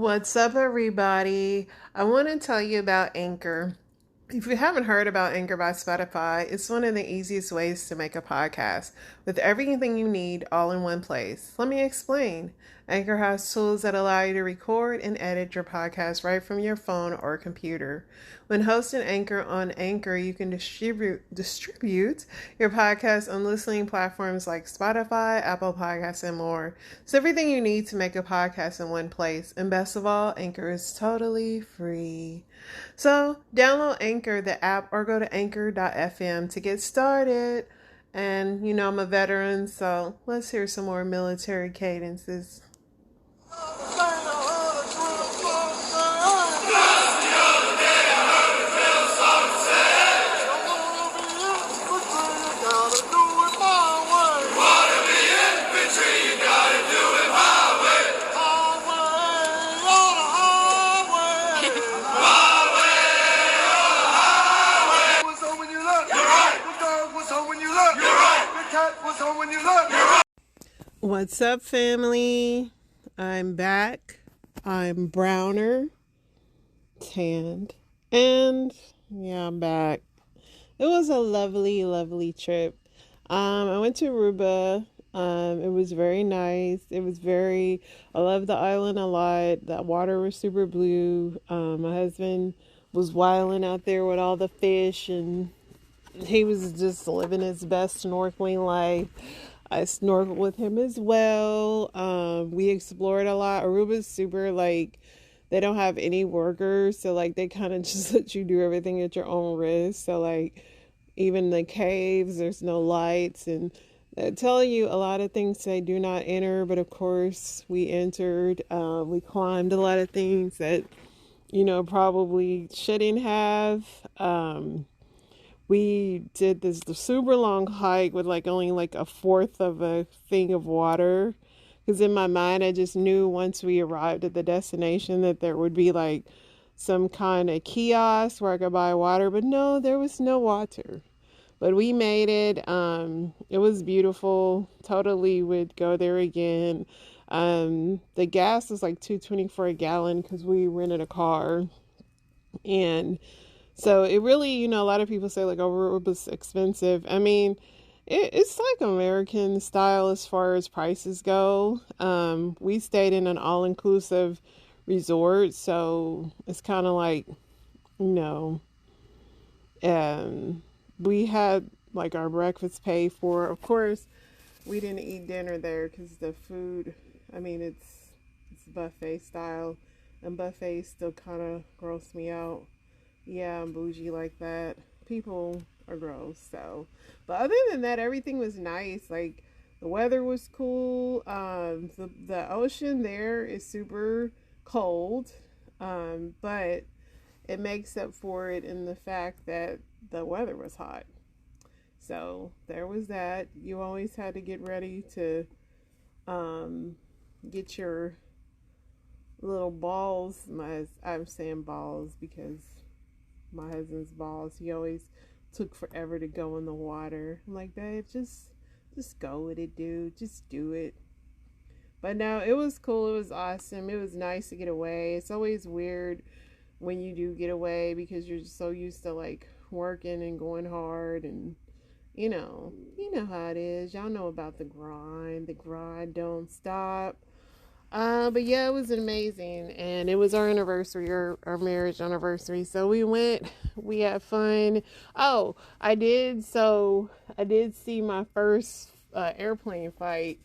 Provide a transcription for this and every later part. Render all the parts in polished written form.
What's up, everybody? I want to tell you about Anchor. If you haven't heard about Anchor by Spotify, it's one of the easiest ways to make a podcast with everything you need all in one place. Let me explain. Anchor has tools that allow you to record and edit your podcast right from your phone or computer. When hosting Anchor on Anchor, you can distribute your podcast on listening platforms like Spotify, Apple Podcasts, and more. It's everything you need to make a podcast in one place. And best of all, Anchor is totally free. So download Anchor, the app, or go to anchor.fm to get started. And I'm a veteran, so let's hear some more military cadences. What's up, family? I'm back. I'm browner, tanned, and yeah, I'm back. It was a lovely, lovely trip. I went to Aruba. It was very nice. I love the island a lot. The water was super blue. My husband was wilding out there with all the fish, and he was just living his best snorkeling life. I snorkeled with him as well. We explored a lot. Aruba's super, they don't have any workers, so they kind of just let you do everything at your own risk. So even the caves, there's no lights, and they tell you a lot of things they do not enter, but of course we entered. We climbed a lot of things that probably shouldn't have. We did the super long hike with only a fourth of a thing of water. Because in my mind, I just knew once we arrived at the destination that there would be some kind of kiosk where I could buy water. But no, there was no water. But we made it. It was beautiful. Totally would go there again. The gas was $2.20 for a gallon because we rented a car. And so it really, a lot of people say Aruba's expensive. I mean, it's American style as far as prices go. We stayed in an all-inclusive resort, so it's kind of we had our breakfast paid for. Of course, we didn't eat dinner there because the food, it's buffet style, and buffets still kind of gross me out. Yeah, I'm bougie like that. People are gross, so. But other than that, everything was nice. The weather was cool. The ocean there is super cold, but it makes up for it in the fact that the weather was hot. So there was that. You always had to get ready to get your little balls. I'm saying balls because my husband's balls, he always took forever to go in the water. I'm like, babe, just go with it, dude. Just do it. But no, it was cool. It was awesome. It was nice to get away. It's always weird when you do get away because you're so used to working and going hard, and you know how it is. Y'all know about the grind. The grind don't stop. But yeah, it was amazing, and it was our anniversary, our marriage anniversary. So we had fun. Oh, I did see my first airplane flight,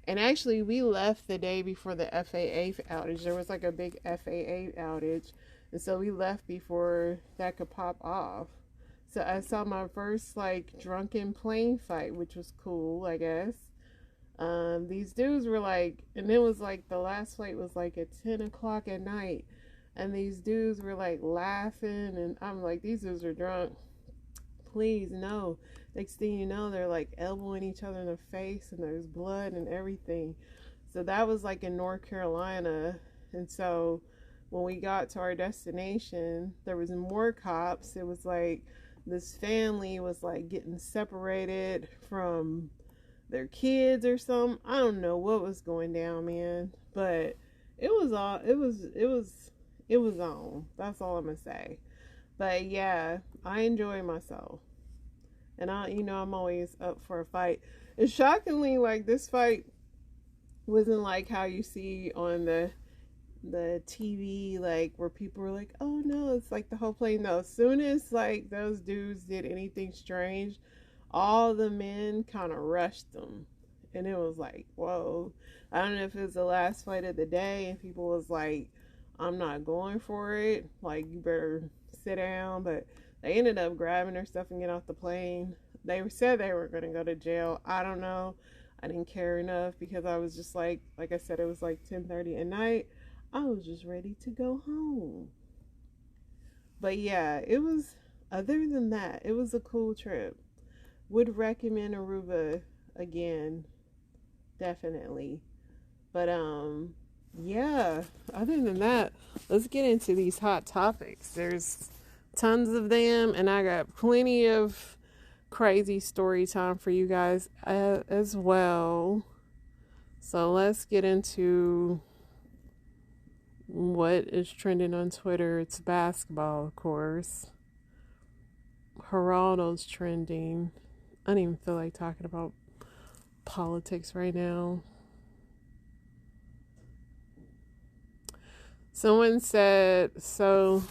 and actually we left the day before the FAA outage. There was a big FAA outage, and so we left before that could pop off. So I saw my first drunken plane fight, which was cool, I guess. These dudes were and it was the last flight was at 10 o'clock at night, and these dudes were laughing, and I'm these dudes are drunk. Please, no. Next thing you know, they're elbowing each other in the face, and there's blood and everything. So that was in North Carolina, and so when we got to our destination, there was more cops. It was this family was getting separated from their kids or something. I don't know what was going down, man, but it was all it was on. That's all I'm gonna say. But yeah, I enjoy myself. And I'm always up for a fight. And shockingly, like, this fight wasn't like how you see on the TV, like, where people were like, oh no, it's like the whole play. No, as soon as like those dudes did anything strange, all the men kind of rushed them. And it was like, whoa. I don't know if it was the last fight of the day and people was like, I'm not going for it. Like, you better sit down. But they ended up grabbing their stuff and get off the plane. They said they were going to go to jail. I don't know. I didn't care enough because I was just like I said, it was like 10:30 at night. I was just ready to go home. But yeah, it was, other than that, it was a cool trip. Would recommend Aruba again, definitely. But yeah, other than that, let's get into these hot topics. There's tons of them, and I got plenty of crazy story time for you guys as well. So let's get into what is trending on Twitter. It's basketball, of course. Geraldo's trending. I don't even feel like talking about politics right now. Someone said, so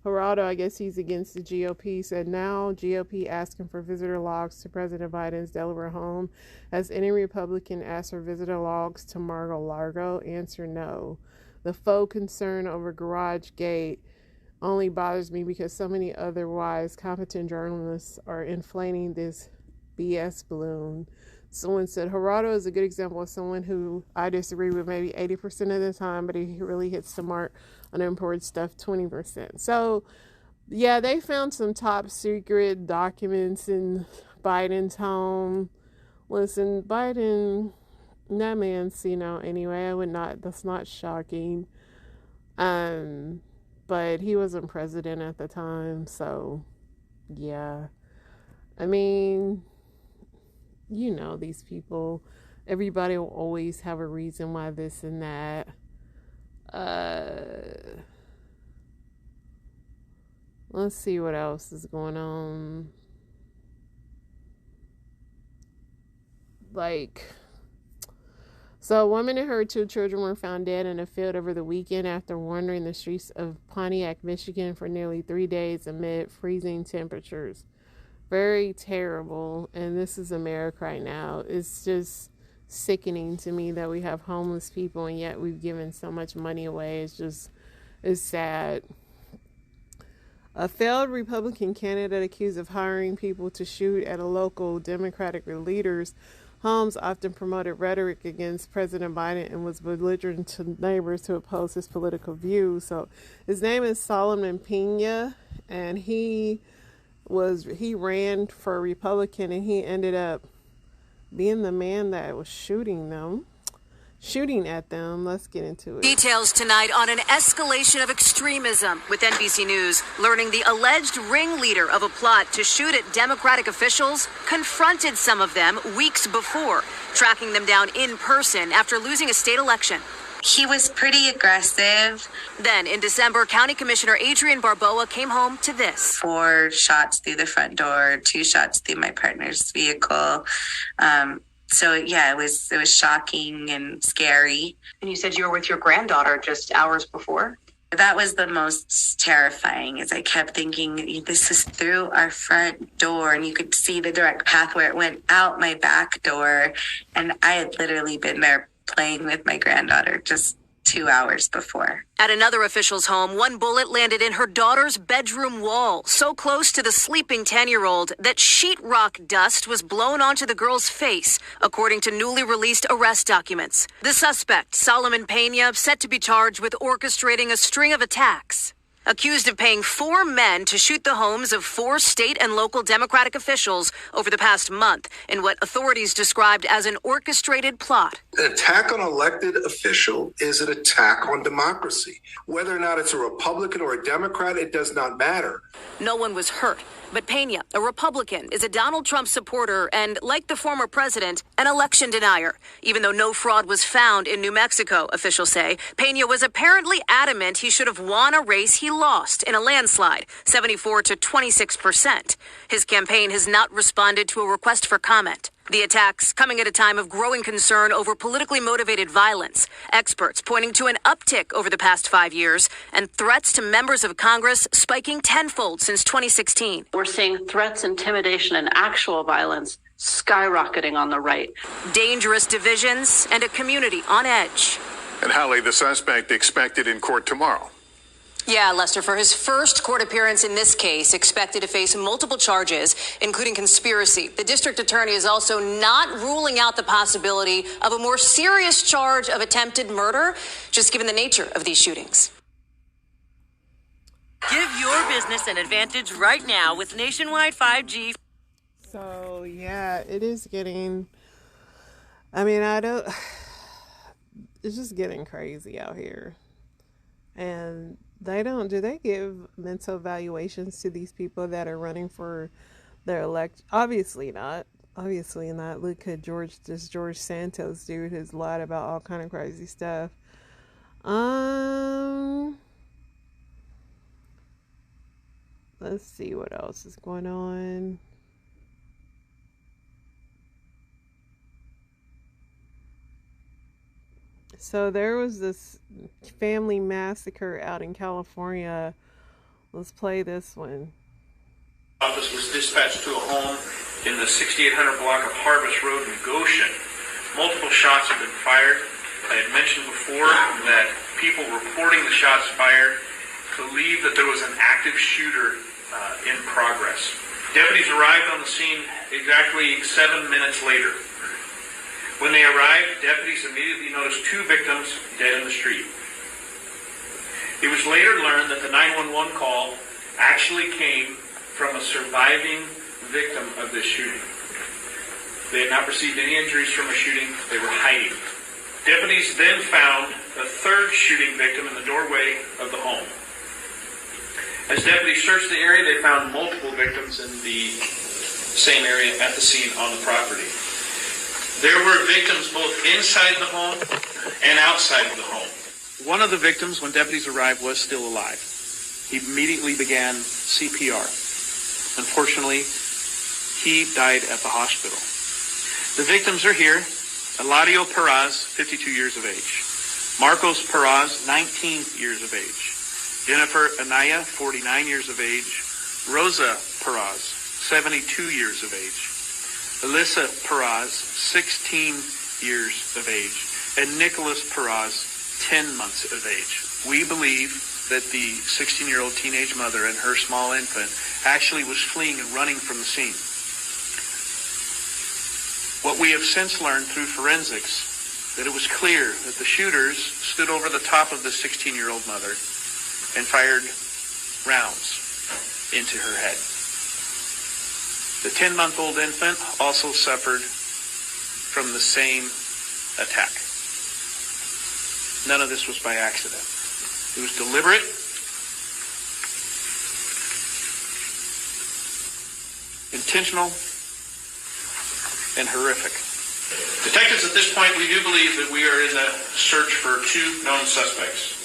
Geraldo, I guess he's against the GOP, said now GOP asking for visitor logs to President Biden's Delaware home. Has any Republican asked for visitor logs to Mar-a-Lago? Answer no. The faux concern over Garage Gate only bothers me because so many otherwise competent journalists are inflating this BS balloon. Someone said Geraldo is a good example of someone who I disagree with maybe 80% of the time, but he really hits the mark on important stuff 20%. So, yeah, they found some top secret documents in Biden's home. Listen, Biden, that man's senile anyway. I would not, that's not shocking. But he wasn't president at the time, so yeah. I mean, you know, these people, everybody will always have a reason why this and that. Let's see what else is going on. So a woman and her 2 children were found dead in a field over the weekend after wandering the streets of Pontiac, Michigan for nearly 3 days amid freezing temperatures. Very terrible, and this is America right now. It's just sickening to me that we have homeless people and yet we've given so much money away. It's sad. A failed Republican candidate accused of hiring people to shoot at a local Democratic leader's homes often promoted rhetoric against President Biden and was belligerent to neighbors who oppose his political views. So his name is Solomon Pena, and he ran for a Republican, and he ended up being the man that was shooting at them. Let's get into it. Details tonight on an escalation of extremism, with NBC News learning the alleged ringleader of a plot to shoot at Democratic officials confronted some of them weeks before, tracking them down in person after losing a state election. He was pretty aggressive. Then, in December, County Commissioner Adrian Barboa came home to this. 4 shots through the front door, 2 shots through my partner's vehicle. So, yeah, it was shocking and scary. And you said you were with your granddaughter just hours before? That was the most terrifying, is I kept thinking, this is through our front door, and you could see the direct path where it went out my back door. And I had literally been there playing with my granddaughter just 2 hours before. At another official's home, one bullet landed in her daughter's bedroom wall, so close to the sleeping 10-year-old that sheetrock dust was blown onto the girl's face, according to newly released arrest documents. The suspect, Solomon Pena, set to be charged with orchestrating a string of attacks. Accused of paying 4 men to shoot the homes of 4 state and local Democratic officials over the past month in what authorities described as an orchestrated plot. An attack on an elected official is an attack on democracy. Whether or not it's a Republican or a Democrat, it does not matter. No one was hurt. But Pena, a Republican, is a Donald Trump supporter and, like the former president, an election denier. Even though no fraud was found in New Mexico, officials say, Pena was apparently adamant he should have won a race he lost in a landslide, 74 to 26%. His campaign has not responded to a request for comment. The attacks coming at a time of growing concern over politically motivated violence. Experts pointing to an uptick over the past 5 years and threats to members of Congress spiking tenfold since 2016. We're seeing threats, intimidation, and actual violence skyrocketing on the right. Dangerous divisions and a community on edge. And Hallie, the suspect expected in court tomorrow. Yeah, Lester, for his first court appearance in this case, expected to face multiple charges, including conspiracy. The district attorney is also not ruling out the possibility of a more serious charge of attempted murder, just given the nature of these shootings. Give your business an advantage right now with nationwide 5G. So, yeah, it is getting, it's just getting crazy out here. And do they give mental evaluations to these people that are running for their election? Obviously not. Look at this George Santos dude who's lied about all kind of crazy stuff. Let's see what else is going on. So there was this family massacre out in California. Let's play this one. Office was dispatched to a home in the 6800 block of Harvest Road in Goshen. Multiple shots have been fired. I had mentioned before that people reporting the shots fired believe that there was an active shooter in progress. Deputies arrived on the scene exactly 7 minutes later. When they arrived, deputies immediately noticed 2 victims dead in the street. It was later learned that the 911 call actually came from a surviving victim of this shooting. They had not received any injuries from a shooting. They were hiding. Deputies then found a 3rd shooting victim in the doorway of the home. As deputies searched the area, they found multiple victims in the same area at the scene on the property. There were victims both inside the home and outside of the home. One of the victims, when deputies arrived, was still alive. He immediately began CPR. Unfortunately, he died at the hospital. The victims are here. Eladio Perez, 52 years of age. Marcos Perez, 19 years of age. Jennifer Anaya, 49 years of age. Rosa Perez, 72 years of age. Alyssa Perez, 16 years of age, and Nicholas Perez, 10 months of age. We believe that the 16-year-old teenage mother and her small infant actually was fleeing and running from the scene. What we have since learned through forensics, that it was clear that the shooters stood over the top of the 16-year-old mother and fired rounds into her head. The 10-month-old infant also suffered from the same attack. None of this was by accident. It was deliberate, intentional, and horrific. Detectives, at this point, we do believe that we are in the search for 2 known suspects.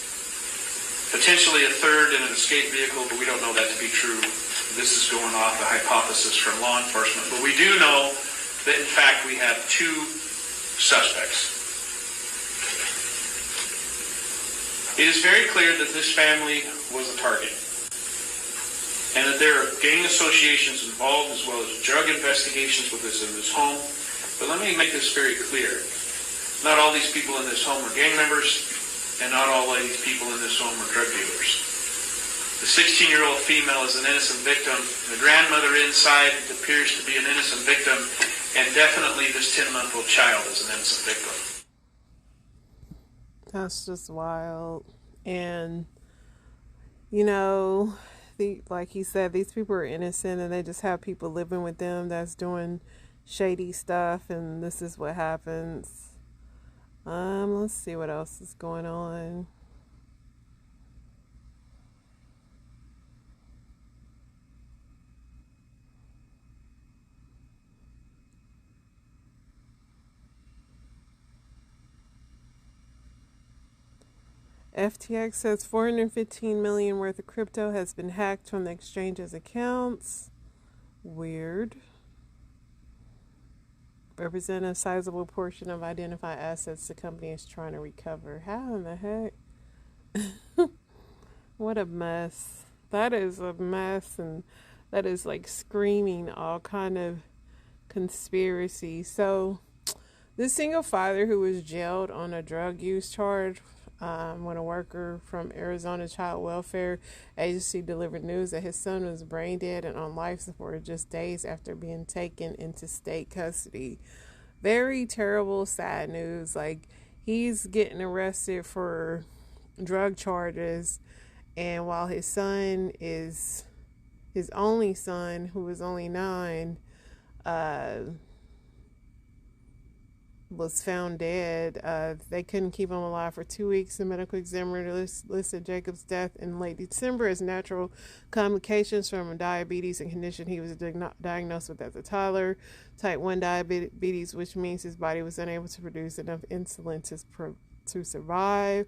Potentially a 3rd in an escape vehicle, but we don't know that to be true. This is going off the hypothesis from law enforcement. But we do know that, in fact, we have 2 suspects. It is very clear that this family was a target, and that there are gang associations involved, as well as drug investigations with this in this home. But let me make this very clear. Not all these people in this home are gang members, and not all of these people in this home are drug dealers. The 16-year-old female is an innocent victim. The grandmother inside appears to be an innocent victim, and definitely this 10-month-old child is an innocent victim. That's just wild. And, like he said, these people are innocent and they just have people living with them that's doing shady stuff, and this is what happens. Let's see what else is going on. FTX says 415 million worth of crypto has been hacked from the exchange's accounts. Weird. Represent a sizable portion of identified assets the company is trying to recover. How in the heck? What a mess. That is a mess, and that is like screaming all kind of conspiracy. So this single father who was jailed on a drug use charge when a worker from Arizona Child Welfare Agency delivered news that his son was brain dead and on life support just days after being taken into state custody. Very terrible, sad news. Like, he's getting arrested for drug charges, and while his son is his only son, who was only 9, was found dead. They couldn't keep him alive for 2 weeks. The medical examiner listed Jacob's death in late December as natural complications from diabetes, and condition he was diagnosed with as a toddler. Type 1 diabetes, which means his body was unable to produce enough insulin to survive.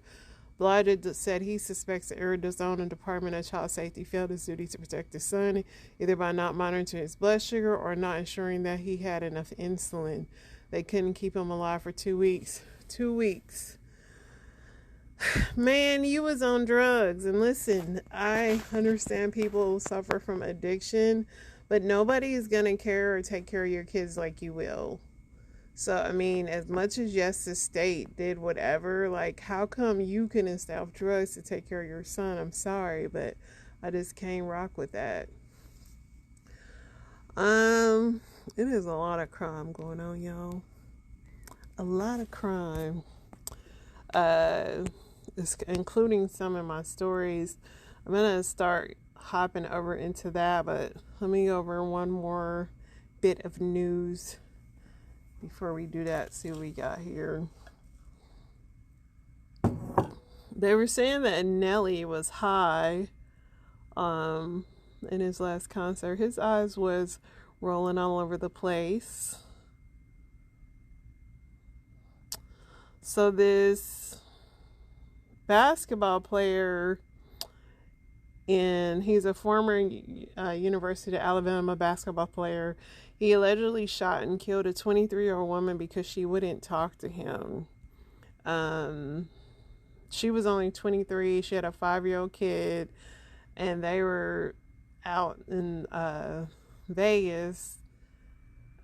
Blodgett said he suspects the Arizona Department of Child Safety failed its duty to protect his son, either by not monitoring his blood sugar or not ensuring that he had enough insulin. They couldn't keep him alive for 2 weeks. 2 weeks. Man, you was on drugs. And listen, I understand people suffer from addiction, but nobody is going to care or take care of your kids like you will. So, I mean, as much as yes, the state did whatever, like, how come you couldn't stop drugs to take care of your son? I'm sorry, but I just can't rock with that. It is a lot of crime going on, y'all. A lot of crime. Including some of my stories. I'm going to start hopping over into that, but let me go over one more bit of news before we do that. See what we got here. They were saying that Nelly was high in his last concert. His eyes was rolling all over the place. So this basketball player, and he's a former University of Alabama basketball player. He allegedly shot and killed a 23-year-old woman because she wouldn't talk to him. She was only 23. She had a 5-year-old kid, and they were out in Vegas.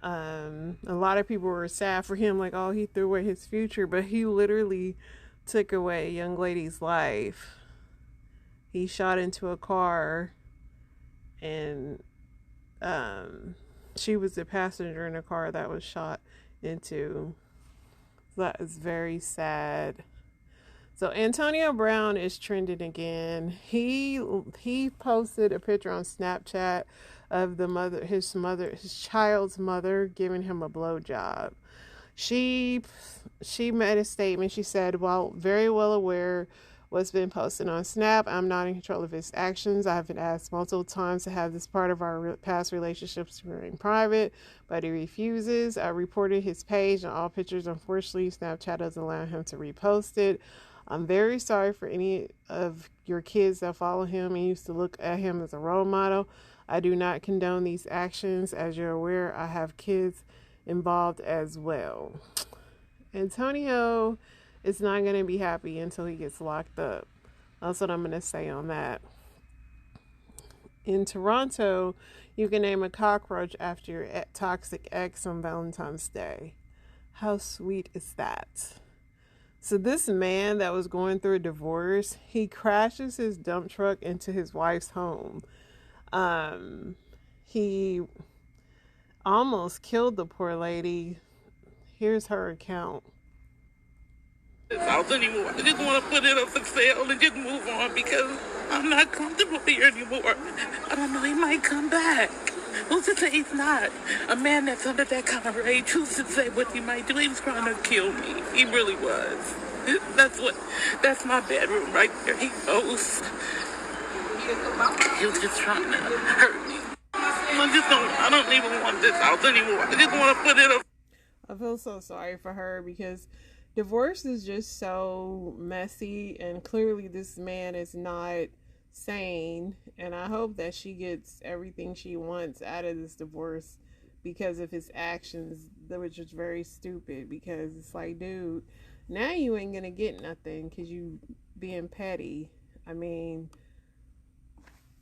A lot of people were sad for him, like, oh, he threw away his future, but he literally took away a young lady's life. He shot into a car, and she was the passenger in a car that was shot into. That is very sad. So Antonio Brown is trending again. He posted a picture on Snapchat of his child's mother giving him a blowjob. She made a statement. She said, while very well aware what's been posted on Snap, I'm not in control of his actions. I've been asked multiple times to have this part of our past relationships remain private, but he refuses. I reported his page and all pictures. Unfortunately, Snapchat doesn't allow him to repost it. I'm very sorry for any of your kids that follow him and used to look at him as a role model. I do not condone these actions. As you're aware, I have kids involved as well. Antonio is not going to be happy until he gets locked up. That's what I'm going to say on that. In Toronto, you can name a cockroach after your toxic ex on Valentine's Day. How sweet is that? So this man that was going through a divorce, he crashes his dump truck into his wife's home. He almost killed the poor lady. Here's her account. House anymore. I just want to put it up for sale and just move on because I'm not comfortable here anymore. I don't know, he might come back. Who's to say he's not? A man that's under that kind of rage, who's to say what he might do? He was trying to kill me. He really was. That's my bedroom right there. He knows. He was just trying to hurt me. I don't even want this house anymore. I just want to put it up. I feel so sorry for her because Divorce is just so messy, and clearly this man is not sane. And I hope that she gets everything she wants out of this divorce because of his actions, which is very stupid. Because it's like, dude, now you ain't gonna get nothing because you being petty. I mean,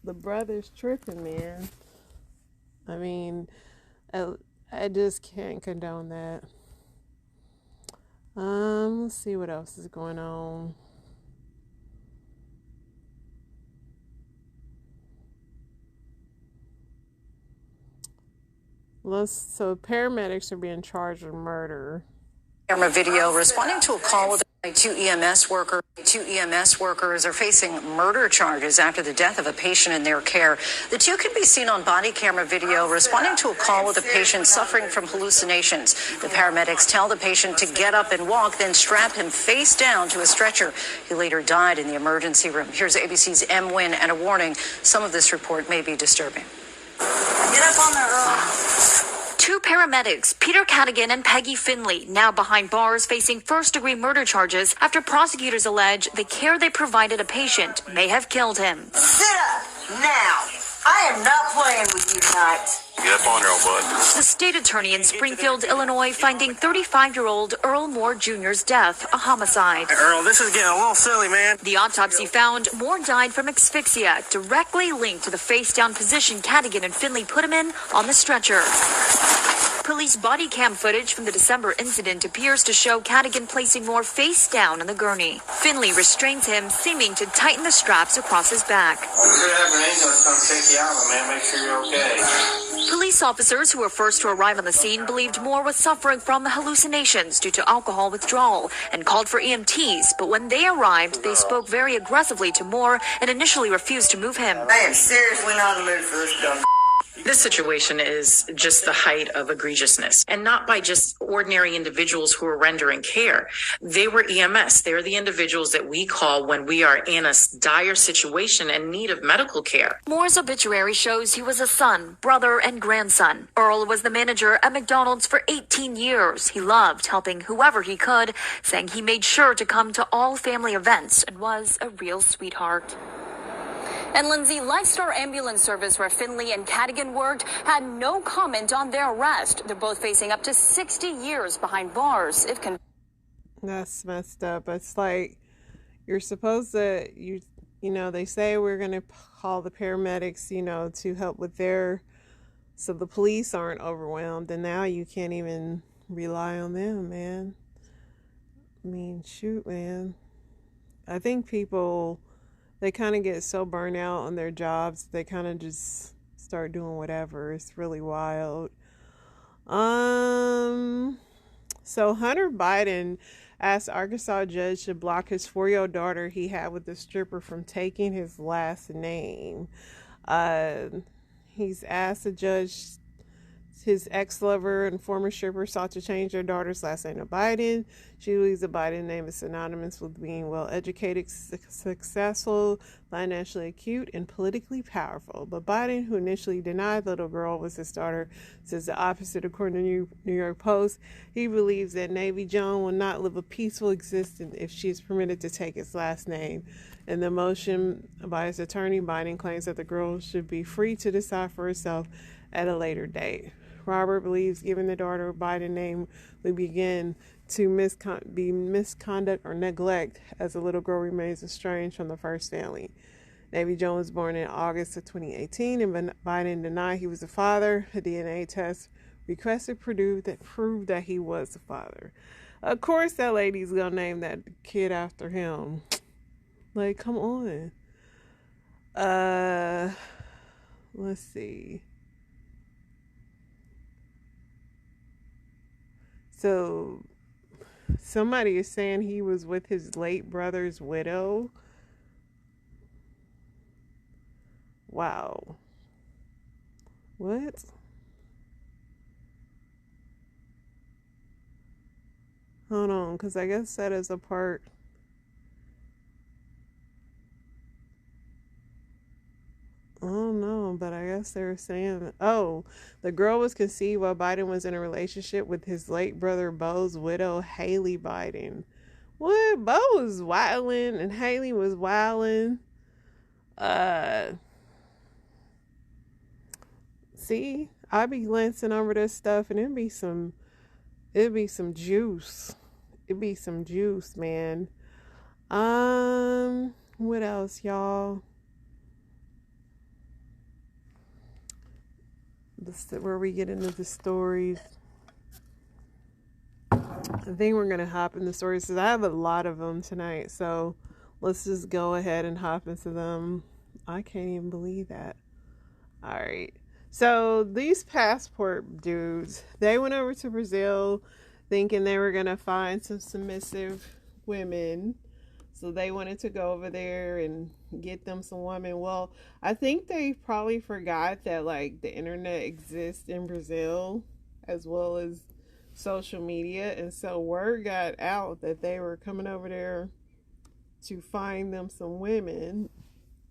the brother's tripping, man. I mean, I just can't condone that. Let's see what else is going on. So paramedics are being charged with murder. Camera video responding to a call with two EMS workers. Two EMS workers are facing murder charges after the death of a patient in their care. The two can be seen on body camera video responding to a call with a patient suffering from hallucinations. The paramedics tell the patient to get up and walk, then strap him face down to a stretcher. He later died in the emergency room. Here's ABC's M. Wynn and a warning. Some of this report may be disturbing. Get up on the road. Two paramedics, Peter Cadigan and Peggy Finley, now behind bars facing first-degree murder charges after prosecutors allege the care they provided a patient may have killed him. Sit up now. I am not playing with you tonight. Get up on there, old bud. The state attorney in Springfield, Illinois, finding 35-year-old Earl Moore Jr.'s death a homicide. Hey, Earl, this is getting a little silly, man. The autopsy found Moore died from asphyxia, directly linked to the face-down position Cadigan and Finley put him in on the stretcher. Police body cam footage from the December incident appears to show Cadigan placing Moore face down on the gurney. Finley restrains him, seeming to tighten the straps across his back. We're going to have an ambulance come take you out, man. Make sure you're okay. Police officers who were first to arrive on the scene believed Moore was suffering from hallucinations due to alcohol withdrawal and called for EMTs, but when they arrived, they spoke very aggressively to Moore and initially refused to move him. I am seriously not in the mood for this dumb. This situation is just the height of egregiousness, and not by just ordinary individuals who are rendering care. They were EMS. They're the individuals that we call when we are in a dire situation and need of medical care. Moore's obituary shows he was a son, brother, and grandson. Earl was the manager at McDonald's for 18 years. He loved helping whoever he could, saying he made sure to come to all family events and was a real sweetheart. And Lindsay, Lifestar Ambulance Service, where Finley and Cadigan worked, had no comment on their arrest. They're both facing up to 60 years behind bars if That's messed up. It's like you're supposed to, you know, they say we're going to call the paramedics, you know, to help with so the police aren't overwhelmed. And now you can't even rely on them, man. I mean, shoot, man. I think people, they kind of get so burnt out on their jobs, they kind of just start doing whatever. It's really wild. So Hunter Biden asked Arkansas judge to block his 4-year-old daughter he had with the stripper from taking his last name. He's asked the judge, his ex-lover and former stripper sought to change their daughter's last name to Biden. She believes the Biden name is synonymous with being well-educated, successful, financially acute, and politically powerful. But Biden, who initially denied the little girl was his daughter, says the opposite, according to New York Post. He believes that Navy Joan will not live a peaceful existence if she is permitted to take his last name. In the motion by his attorney, Biden claims that the girl should be free to decide for herself at a later date. Robert believes giving the daughter a Biden name will begin to be misconduct or neglect as the little girl remains estranged from the first family. Navy Joan was born in August of 2018, and Biden denied he was the father. A DNA test requested proved that he was the father. Of course, that lady's gonna name that kid after him. Like, come on. Let's see. So, somebody is saying he was with his late brother's widow. Wow. What? Hold on, because I guess that is a part. I don't know, but I guess else they were saying? Oh, the girl was conceived while Biden was in a relationship with his late brother Bo's widow, Hallie Biden. What? Bo was wilding and Haley was wilding. See, I be glancing over this stuff and it'd be some juice. It'd be some juice, man. What else, y'all? Where we get into the stories. I think we're gonna hop in the stories because I have a lot of them tonight. So let's just go ahead and hop into them. I can't even believe that. All right. So these passport dudes, they went over to Brazil thinking they were gonna find some submissive women. So they wanted to go over there and get them some women. Well, I think they probably forgot that like the internet exists in Brazil as well as social media. And so word got out that they were coming over there to find them some women.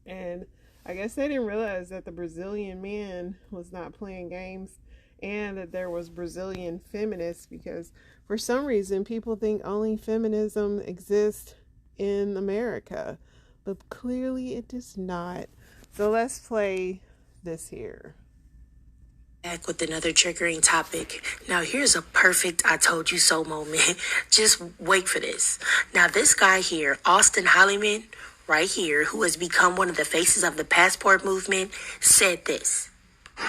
And I guess they didn't realize that the Brazilian man was not playing games and that there was Brazilian feminists, because for some reason people think only feminism exists in America, but clearly it does not. So let's play this here. Back with another triggering topic. Now here's a perfect I told you so moment. Just wait for this. Now this guy here, Austin Holliman, right here, who has become one of the faces of the passport movement, said this.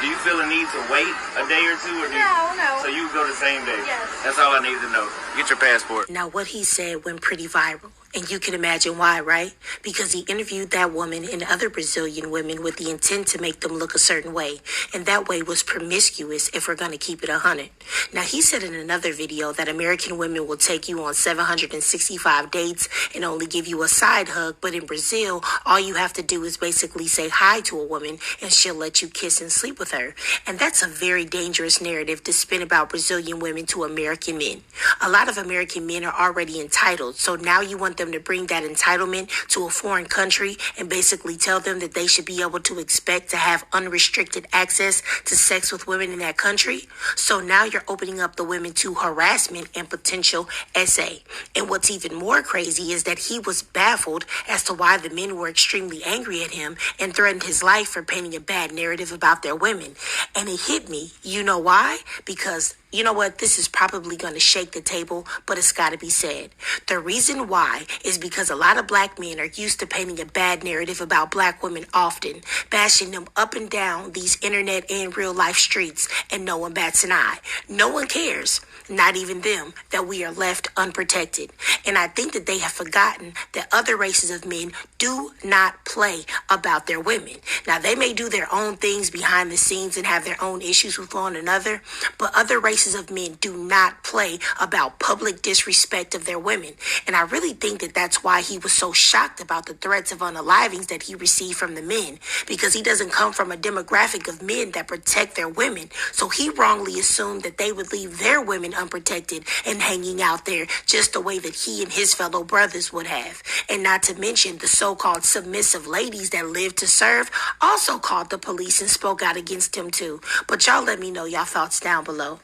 Do you feel a need to wait a day or two? No. So you can go the same day? Yes. That's all I need to know. Get your passport. Now what he said went pretty viral. And you can imagine why, right? Because he interviewed that woman and other Brazilian women with the intent to make them look a certain way. And that way was promiscuous, if we're going to keep it 100. Now, he said in another video that American women will take you on 765 dates and only give you a side hug. But in Brazil, all you have to do is basically say hi to a woman and she'll let you kiss and sleep with her. And that's a very dangerous narrative to spin about Brazilian women to American men. A lot of American men are already entitled. So now you want them to bring that entitlement to a foreign country and basically tell them that they should be able to expect to have unrestricted access to sex with women in that country. So now you're opening up the women to harassment and potential SA. And what's even more crazy is that he was baffled as to why the men were extremely angry at him and threatened his life for painting a bad narrative about their women. And it hit me. You know why? Because you know what? This is probably going to shake the table, but it's got to be said. The reason why is because a lot of black men are used to painting a bad narrative about black women often, bashing them up and down these internet and real life streets, and no one bats an eye. No one cares, not even them, that we are left unprotected. And I think that they have forgotten that other races of men do not play about their women. Now, they may do their own things behind the scenes and have their own issues with one another, but other races of men do not play about public disrespect of their women. And I really think that that's why he was so shocked about the threats of unalivings that he received from the men, because he doesn't come from a demographic of men that protect their women. So he wrongly assumed that they would leave their women unprotected and hanging out there just the way that he and his fellow brothers would have. And not to mention the so-called submissive ladies that lived to serve also called the police and spoke out against him too. But y'all let me know y'all thoughts down below.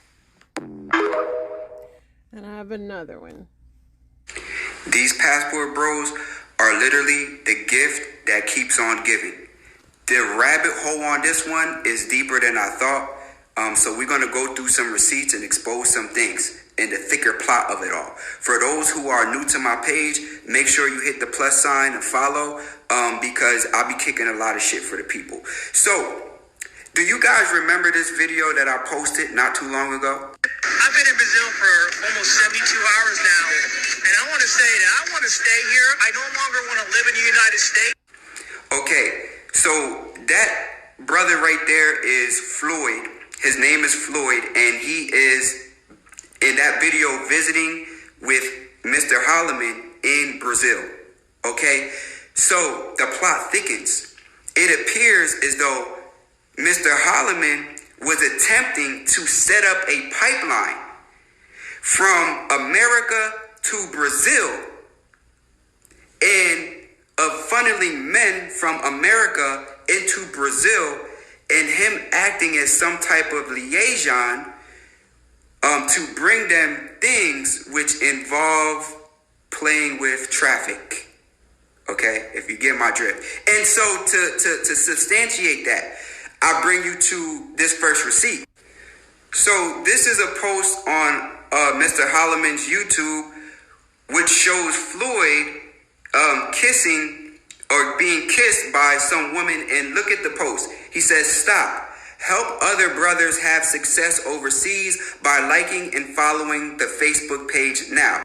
And I have another one. These passport bros are literally the gift that keeps on giving. The rabbit hole on this one is deeper than I thought. So we're going to go through some receipts and expose some things in the thicker plot of it all. For those who are new to my page, make sure you hit the plus sign and follow, because I'll be kicking a lot of shit for the people. So, do you guys remember this video that I posted not too long ago? I've been in Brazil for almost 72 hours now, and I want to say that I want to stay here. I no longer want to live in the United States. Okay, so that brother right there is Floyd. His name is Floyd, and he is in that video visiting with Mr. Holliman in Brazil. Okay, so the plot thickens. It appears as though Mr. Holliman was attempting to set up a pipeline from America to Brazil and of funneling men from America into Brazil and him acting as some type of liaison to bring them things which involve playing with traffic. Okay, if you get my drift. And so to substantiate that, I bring you to this first receipt. So this is a post on Mr. Holloman's YouTube, which shows Floyd kissing or being kissed by some woman. And look at the post. He says, "Stop. Help other brothers have success overseas by liking and following the Facebook page now."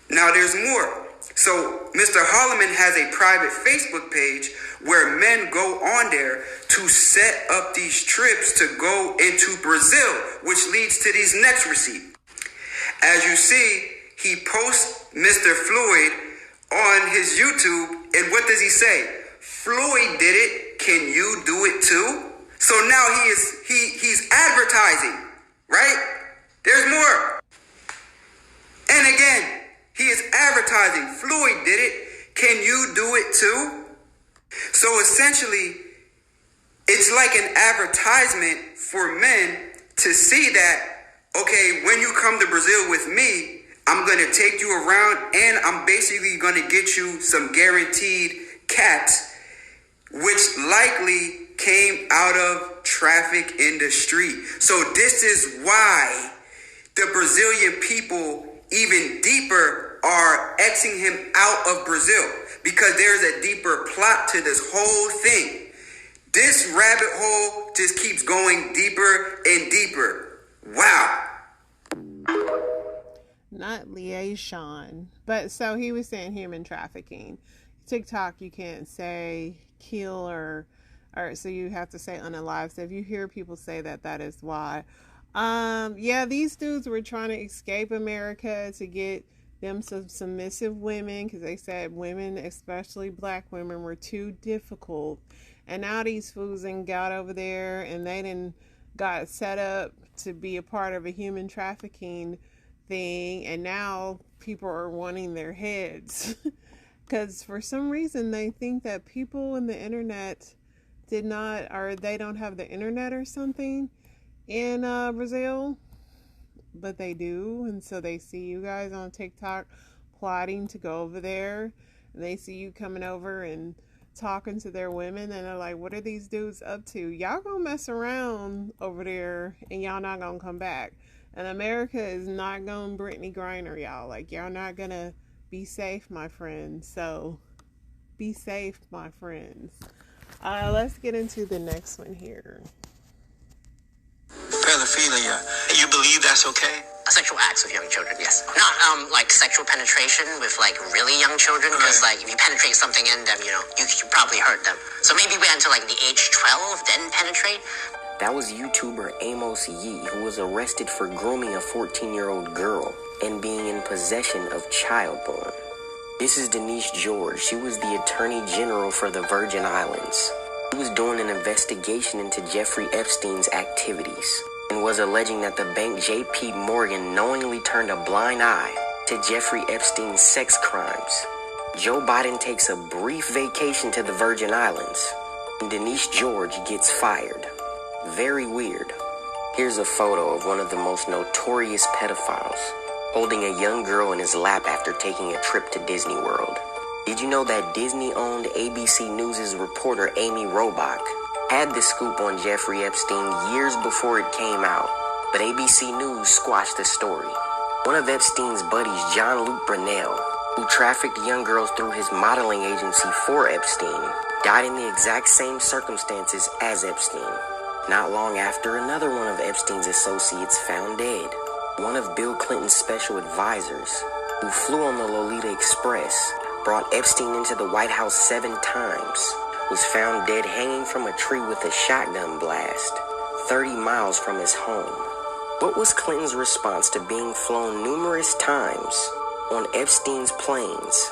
Now there's more. So Mr. Holloman has a private Facebook page where men go on there to set up these trips to go into Brazil, which leads to these next receipt. As you see, he posts Mr. Floyd on his YouTube, and what does he say? "Floyd did it. Can you do it too?" So now he's advertising, right? There's more. And again, he is advertising. "Floyd did it. Can you do it too?" So essentially, it's like an advertisement for men to see that, okay, when you come to Brazil with me, I'm going to take you around and I'm basically going to get you some guaranteed cats, which likely came out of traffic industry. So this is why the Brazilian people even deeper are Xing him out of Brazil, because there's a deeper plot to this whole thing. This rabbit hole just keeps going deeper and deeper. Wow. Not liaison, but so he was saying human trafficking. TikTok, you can't say kill or so you have to say unalive. So if you hear people say that, that is why. Yeah, these dudes were trying to escape America to get them some submissive women, because they said women, especially black women, were too difficult. And now these fools then got over there and they done got set up to be a part of a human trafficking thing, and now people are wanting their heads because for some reason they think that people in the internet did not, or they don't have the internet or something in Brazil, but they do. And so they see you guys on TikTok plotting to go over there, and they see you coming over and talking to their women, and they're like, what are these dudes up to? Y'all gonna mess around over there and y'all not gonna come back. And America is not gonna Brittany Griner y'all. Like, y'all not gonna be safe, my friends. So be safe, my friends. Let's get into the next one here. Pedophilia. You believe that's okay? Sexual acts with young children, yes. Not like sexual penetration with like really young children, because like if you penetrate something in them, you probably hurt them. So maybe wait until like the age 12, then penetrate. That was YouTuber Amos Yee, who was arrested for grooming a 14-year-old girl and being in possession of child porn. This is Denise George. She was the Attorney General for the Virgin Islands. She was doing an investigation into Jeffrey Epstein's activities and was alleging that the bank J.P. Morgan knowingly turned a blind eye to Jeffrey Epstein's sex crimes. Joe Biden takes a brief vacation to the Virgin Islands, and Denise George gets fired. Very weird. Here's a photo of one of the most notorious pedophiles holding a young girl in his lap after taking a trip to Disney World. Did you know that Disney-owned ABC News' reporter Amy Robach had the scoop on Jeffrey Epstein years before it came out, but ABC News squashed the story? One of Epstein's buddies, Jean-Luc Brunel, who trafficked young girls through his modeling agency for Epstein, died in the exact same circumstances as Epstein. Not long after, another one of Epstein's associates found dead. One of Bill Clinton's special advisors, who flew on the Lolita Express, brought Epstein into the White House 7 times, was found dead hanging from a tree with a shotgun blast, 30 miles from his home. What was Clinton's response to being flown numerous times on Epstein's planes?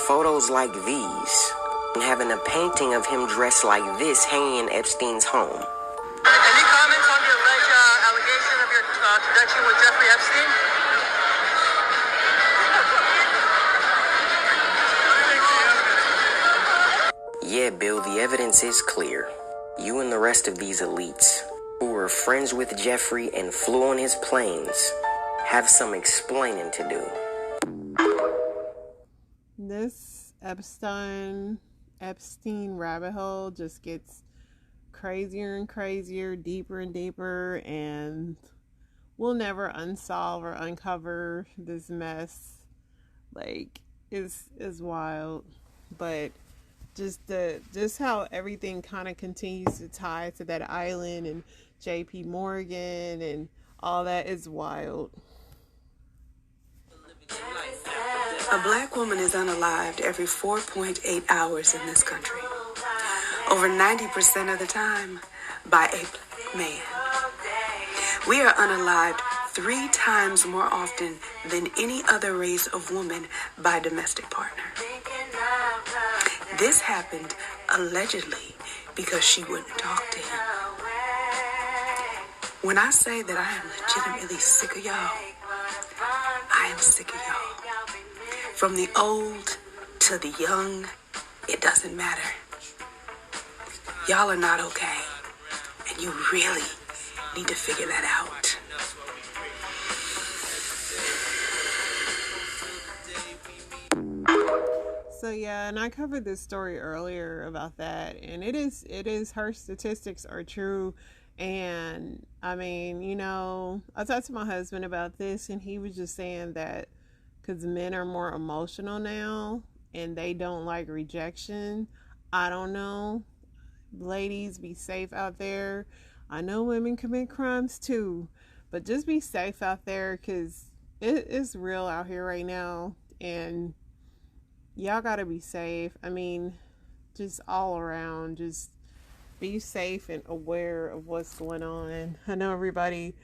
Photos like these, and having a painting of him dressed like this hanging in Epstein's home. Any comments on your alleged allegation of your connection with Jeffrey Epstein? Yeah, Bill, the evidence is clear. You and the rest of these elites, who were friends with Jeffrey and flew on his planes, have some explaining to do. This Epstein rabbit hole just gets crazier and crazier, deeper and deeper, and we'll never unsolve or uncover this mess. Like, it's wild. But just how everything kind of continues to tie to that island and JP Morgan and all that is wild. A black woman is unalived every 4.8 hours in this country. Over 90% of the time by a black man. We are unalived 3 times more often than any other race of woman by domestic partner. This happened allegedly because she wouldn't talk to him. When I say that I am legitimately sick of y'all, I am sick of y'all. From the old to the young, it doesn't matter. Y'all are not okay, and you really need to figure that out. So yeah, and I covered this story earlier about that, and it is her statistics are true. And I mean, you know, I talked to my husband about this, and he was just saying that because men are more emotional now and they don't like rejection. I don't know. Ladies, be safe out there. I know women commit crimes too, but just be safe out there, because it's real out here right now, and y'all gotta be safe. I mean, just all around, just be safe and aware of what's going on. I know everybody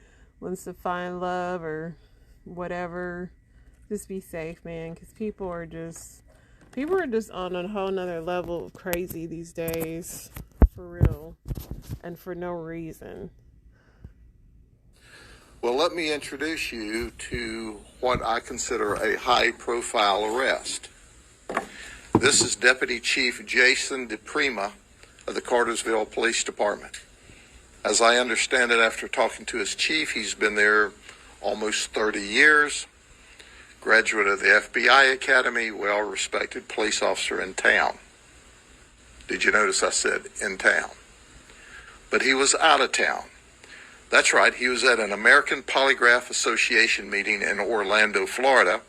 wants to find love or whatever. Just be safe, man, because people are just on a whole nother level of crazy these days, for real, and for no reason. Well, let me introduce you to what I consider a high-profile arrest. This is Deputy Chief Jason DePrima of the Cartersville Police Department. As I understand it, after talking to his chief, he's been there almost 30 years. Graduate of the FBI Academy, well-respected police officer in town. Did you notice I said in town? But he was out of town. That's right, he was at an American Polygraph Association meeting in Orlando, Florida.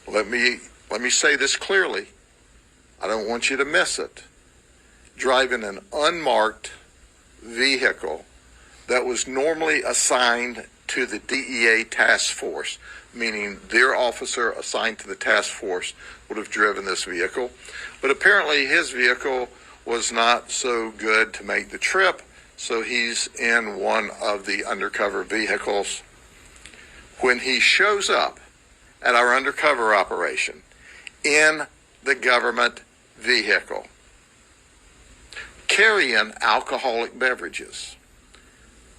Let me say this clearly. I don't want you to miss it. Driving an unmarked vehicle that was normally assigned to the DEA task force, meaning their officer assigned to the task force would have driven this vehicle. But apparently his vehicle was not so good to make the trip, so he's in one of the undercover vehicles. When he shows up at our undercover operation in the government vehicle, carrying alcoholic beverages,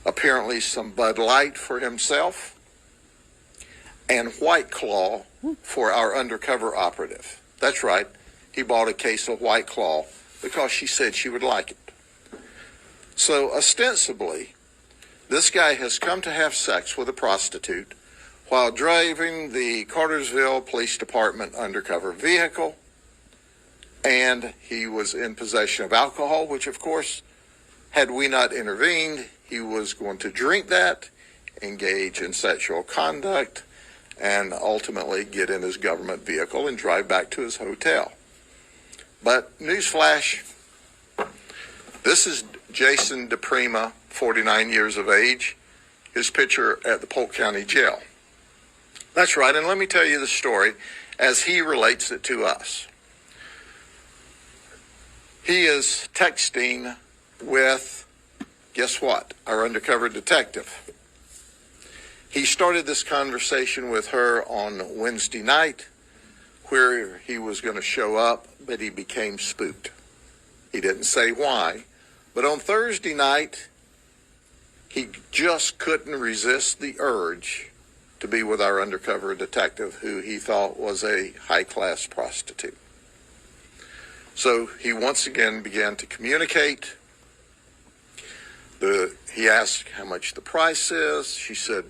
apparently some Bud Light for himself and White Claw for our undercover operative. That's right, he bought a case of White Claw because she said she would like it. So ostensibly, this guy has come to have sex with a prostitute while driving the Cartersville Police Department undercover vehicle, and he was in possession of alcohol, which of course, had we not intervened, he was going to drink that, engage in sexual conduct, and ultimately get in his government vehicle and drive back to his hotel. But newsflash, this is Jason DePrima, 49 years of age, his picture at the Polk County Jail. That's right, and let me tell you the story as he relates it to us. He is texting with, guess what, our undercover detective. He started this conversation with her on Wednesday night, where he was going to show up, but he became spooked. He didn't say why, but on Thursday night, he just couldn't resist the urge to be with our undercover detective, who he thought was a high-class prostitute. So he once again began to communicate He asked how much the price is. She said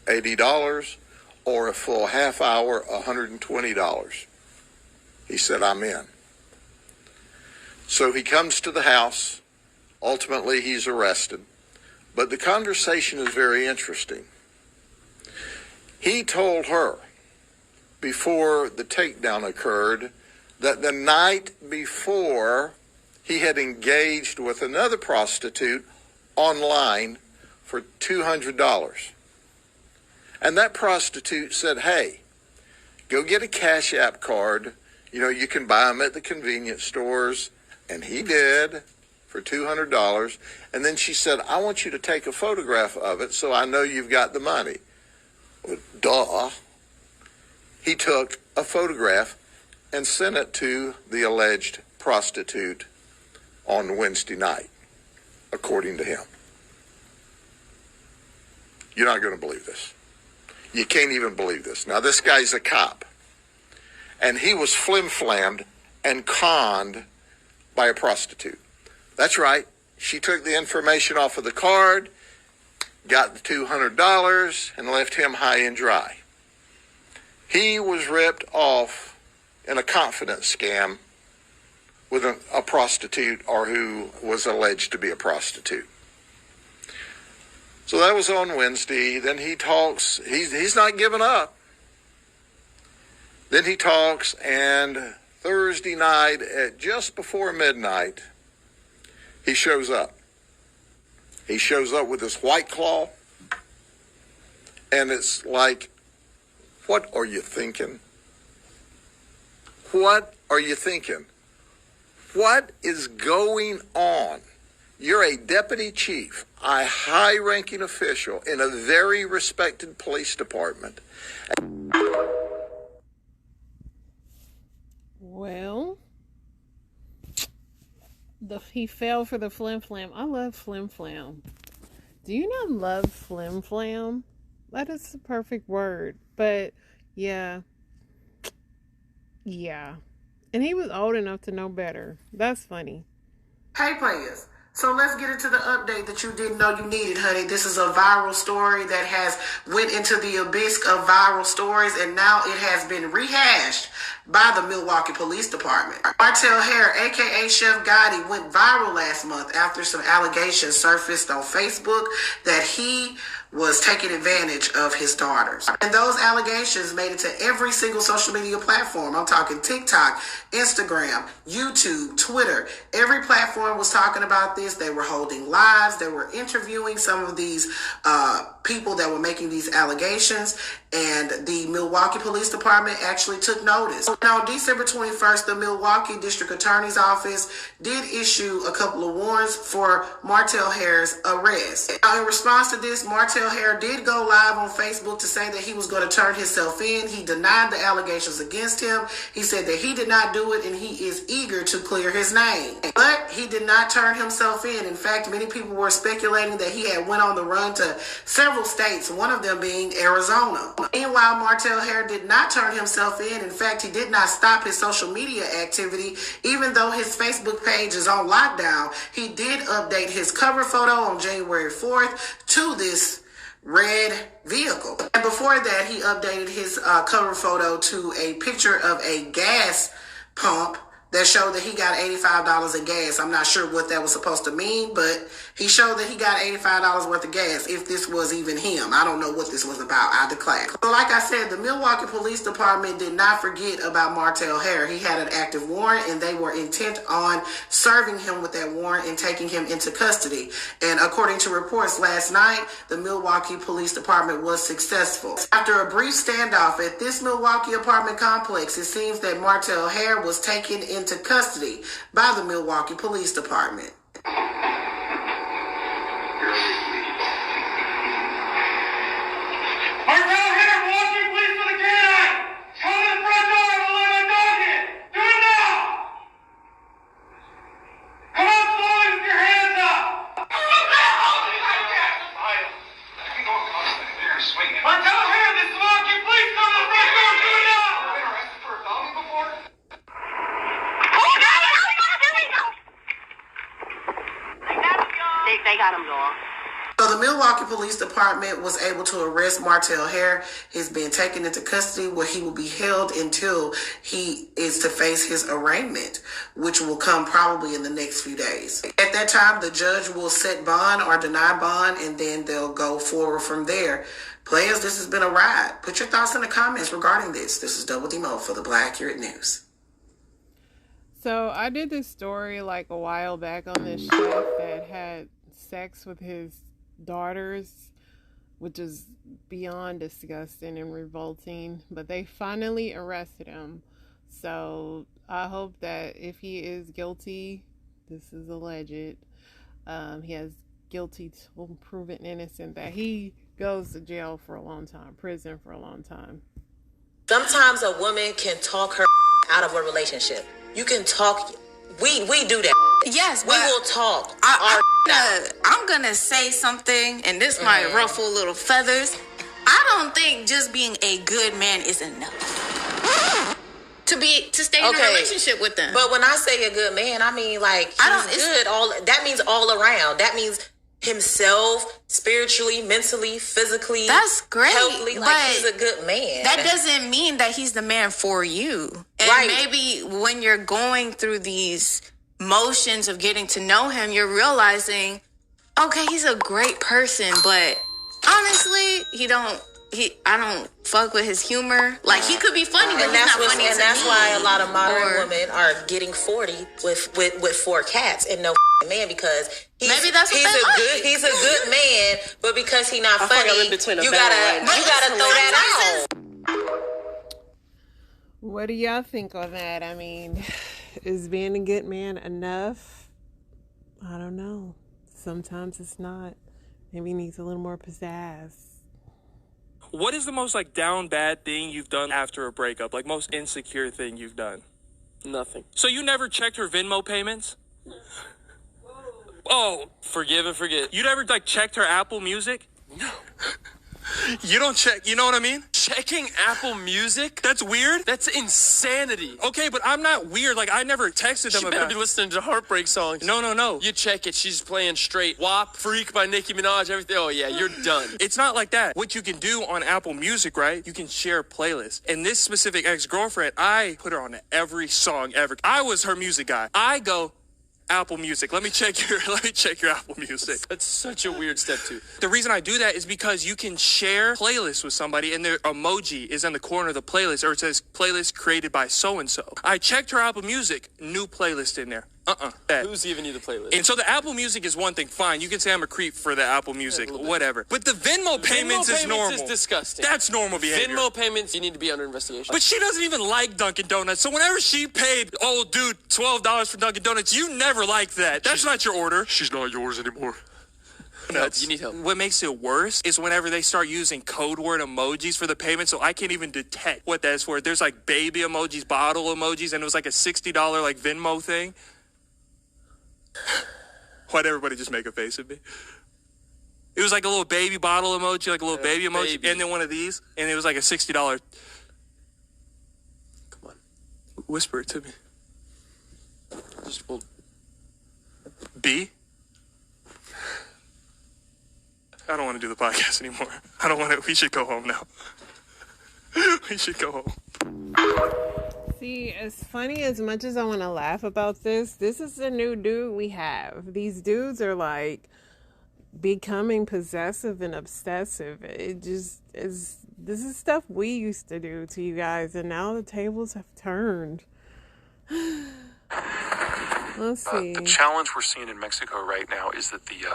$80, or a full half hour, $120. He said, I'm in. So he comes to the house. Ultimately, he's arrested. But the conversation is very interesting. He told her before the takedown occurred that the night before he had engaged with another prostitute online for $200. And that prostitute said, hey, go get a Cash App card. You know, you can buy them at the convenience stores. And he did for $200. And then she said, I want you to take a photograph of it so I know you've got the money. Well, duh. He took a photograph and sent it to the alleged prostitute on Wednesday night, according to him. You're not going to believe this. You can't even believe this. Now, this guy's a cop, and he was flim-flammed and conned by a prostitute. That's right. She took the information off of the card, got the $200, and left him high and dry. He was ripped off in a confidence scam with a prostitute, or who was alleged to be a prostitute. So that was on Wednesday. Then he talks. He's not giving up. Then he talks, and Thursday night at just before midnight, he shows up. He shows up with his White Claw, and it's like, what are you thinking? What are you thinking? What is going on? You're a deputy chief, a high-ranking official in a very respected police department. Well, he fell for the flim-flam. I love flim-flam. Do you not love flim-flam? That is the perfect word. But, yeah. And he was old enough to know better. That's funny. Hey, players. So let's get into the update that you didn't know you needed, honey. This is a viral story that has went into the abyss of viral stories, and now it has been rehashed by the Milwaukee Police Department. Martell Hare, a.k.a. Chef Gotti, went viral last month after some allegations surfaced on Facebook that he was taking advantage of his daughters. And those allegations made it to every single social media platform. I'm talking TikTok, Instagram, YouTube, Twitter. Every platform was talking about this. They were holding lives. They were interviewing some of these people that were making these allegations. And the Milwaukee Police Department actually took notice. Now, on December 21st, the Milwaukee District Attorney's Office did issue a couple of warrants for Martell Hare's arrest. Now, in response to this, Martell Hare did go live on Facebook to say that he was going to turn himself in. He denied the allegations against him. He said that he did not do it and he is eager to clear his name. But he did not turn himself in. In fact, many people were speculating that he had went on the run to several states, one of them being Arizona. Meanwhile, Martell Hare did not turn himself in. In fact, he did not stop his social media activity. Even though his Facebook page is on lockdown, he did update his cover photo on January 4th to this red vehicle. And before that, he updated his cover photo to a picture of a gas pump that showed that he got $85 in gas. I'm not sure what that was supposed to mean, but he showed that he got $85 worth of gas, if this was even him. I don't know what this was about. I declare. So like I said, the Milwaukee Police Department did not forget about Martell Hare. He had an active warrant, and they were intent on serving him with that warrant and taking him into custody. And according to reports last night, the Milwaukee Police Department was successful. After a brief standoff at this Milwaukee apartment complex, it seems that Martell Hare was taken into custody by the Milwaukee Police Department. the Milwaukee Police Department was able to arrest Martell Hare. He's been taken into custody where he will be held until he is to face his arraignment, which will come probably in the next few days. At that time, the judge will set bond or deny bond, and then they'll go forward from there. Players, this has been a ride. Put your thoughts in the comments regarding this. This is Double D Mo for the Black Accurate News. So I did this story like a while back on this chef that had sex with his daughters, which is beyond disgusting and revolting, but they finally arrested him. So I hope that if he is guilty, this is alleged, he has guilty till proven innocent, that he goes to jail for a long time, prison for a long time. Sometimes a woman can talk her out of a relationship. You can talk. We do that. Yes, we will talk. I'm gonna say something, and this might ruffle little feathers. I don't think just being a good man is enough to stay in a relationship with them. But when I say a good man, I mean like he's good. That means all around. That means himself, spiritually, mentally, physically. That's great. Healthily, like he's a good man. That doesn't mean that he's the man for you. And maybe when you're going through these motions of getting to know him, you're realizing, okay, he's a great person, but honestly, I don't fuck with his humor. Like, he could be funny, but he's not funny to me. And that's why a lot of modern women are getting 40 with 4 cats and no man, because maybe that's what he's a good man, but because he's not funny, you gotta throw that out. What do y'all think on that? I mean, is being a good man enough? I don't know. Sometimes it's not. Maybe he needs a little more pizzazz. What is the most, like, down bad thing you've done after a breakup? Like, most insecure thing you've done? Nothing. So you never checked her Venmo payments? Oh, forgive and forget. You never, like, checked her Apple Music? No. You don't check, you know what I mean? Checking Apple Music? That's weird? That's insanity. Okay, but I'm not weird. Like, I never texted them She about better be listening to heartbreak songs. No. You check it. She's playing straight WAP, Freak by Nicki Minaj, everything. Oh, yeah, you're done. It's not like that. What you can do on Apple Music, right? You can share playlists. And this specific ex-girlfriend, I put her on every song ever. I was her music guy. I go, Apple Music. Let me check your Apple Music. That's such a weird step too. The reason I do that is because you can share playlists with somebody and their emoji is in the corner of the playlist, or it says playlist created by so-and-so. I checked her Apple Music, new playlist in there. Who's giving you the playlist? And so the Apple Music is one thing, fine. You can say I'm a creep for the Apple Music, whatever. But the Venmo payments is normal. Is disgusting. That's normal behavior. Venmo payments, you need to be under investigation. But she doesn't even like Dunkin' Donuts. So whenever she paid old dude $12 for Dunkin' Donuts, you never liked that. That's not your order. She's not yours anymore. No, you need help. What makes it worse is whenever they start using code word emojis for the payment, so I can't even detect what that is for. There's like baby emojis, bottle emojis, and it was like a $60 like Venmo thing. Why'd everybody just make a face at me? It was like a little baby bottle emoji, like a little baby emoji, and then one of these, and it was like a $60. Come on. Whisper it to me. Just, well... B? I don't want to do the podcast anymore. I don't want to. We should go home now. We should go home. See, as funny as much as I want to laugh about this is a new dude we have. These dudes are like becoming possessive and obsessive. It just is. This is stuff we used to do to you guys, and now the tables have turned. Let's see. The challenge we're seeing in Mexico right now is that the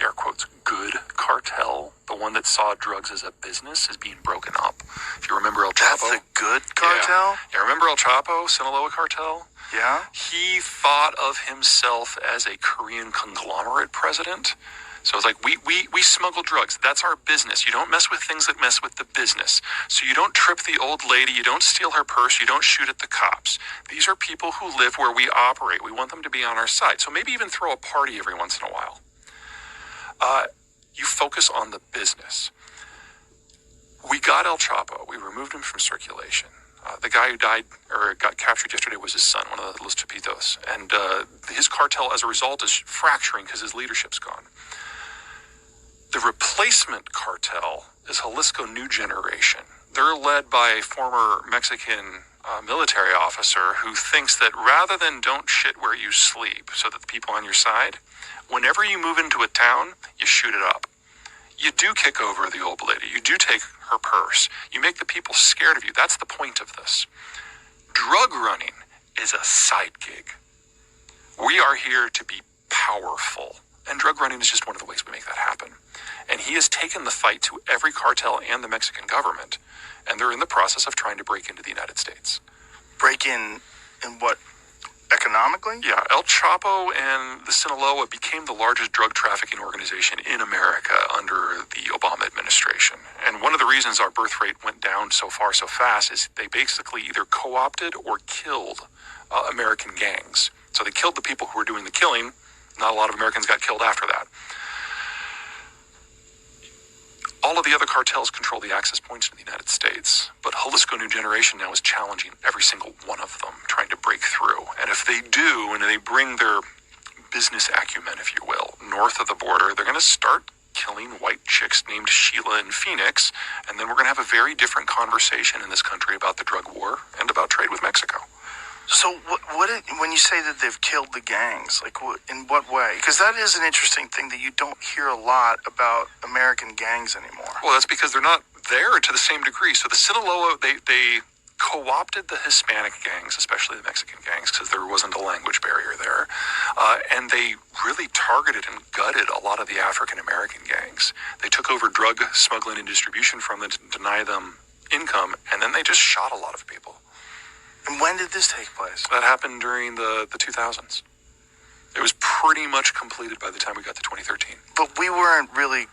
air quotes good cartel, the one that saw drugs as a business, is being broken up. If you remember El Chapo. That's the good cartel? Yeah, remember El Chapo, Sinaloa cartel? Yeah. He thought of himself as a Korean conglomerate president. So it's like, we smuggle drugs. That's our business. You don't mess with things that mess with the business. So you don't trip the old lady. You don't steal her purse. You don't shoot at the cops. These are people who live where we operate. We want them to be on our side. So maybe even throw a party every once in a while. You focus on the business. We got El Chapo. We removed him from circulation. The guy who died or got captured yesterday was his son, one of the Los Chapitos. And his cartel, as a result, is fracturing because his leadership's gone. The replacement cartel is Jalisco New Generation. They're led by a former Mexican military officer who thinks that rather than don't shit where you sleep so that the people on your side, whenever you move into a town, you shoot it up. You do kick over the old lady. You do take her purse. You make the people scared of you. That's the point of this. Drug running is a side gig. We are here to be powerful. And drug running is just one of the ways we make that happen. And he has taken the fight to every cartel and the Mexican government. And they're in the process of trying to break into the United States. Break in what? Economically? Yeah, El Chapo and the Sinaloa became the largest drug trafficking organization in America under the Obama administration. And one of the reasons our birth rate went down so far so fast is they basically either co-opted or killed American gangs. So they killed the people who were doing the killing. Not a lot of Americans got killed after that. All of the other cartels control the access points to the United States, but Jalisco New Generation now is challenging every single one of them, trying to break through. And if they do, and they bring their business acumen, if you will, north of the border, they're going to start killing white chicks named Sheila in Phoenix, and then we're going to have a very different conversation in this country about the drug war and about trade with Mexico. So when you say that they've killed the gangs, like in what way? Because that is an interesting thing that you don't hear a lot about American gangs anymore. Well, that's because they're not there to the same degree. So the Sinaloa, they co-opted the Hispanic gangs, especially the Mexican gangs, because there wasn't a language barrier there. And they really targeted and gutted a lot of the African American gangs. They took over drug smuggling and distribution from them to deny them income, and then they just shot a lot of people. And when did this take place? That happened during the 2000s. It was pretty much completed by the time we got to 2013. But we weren't really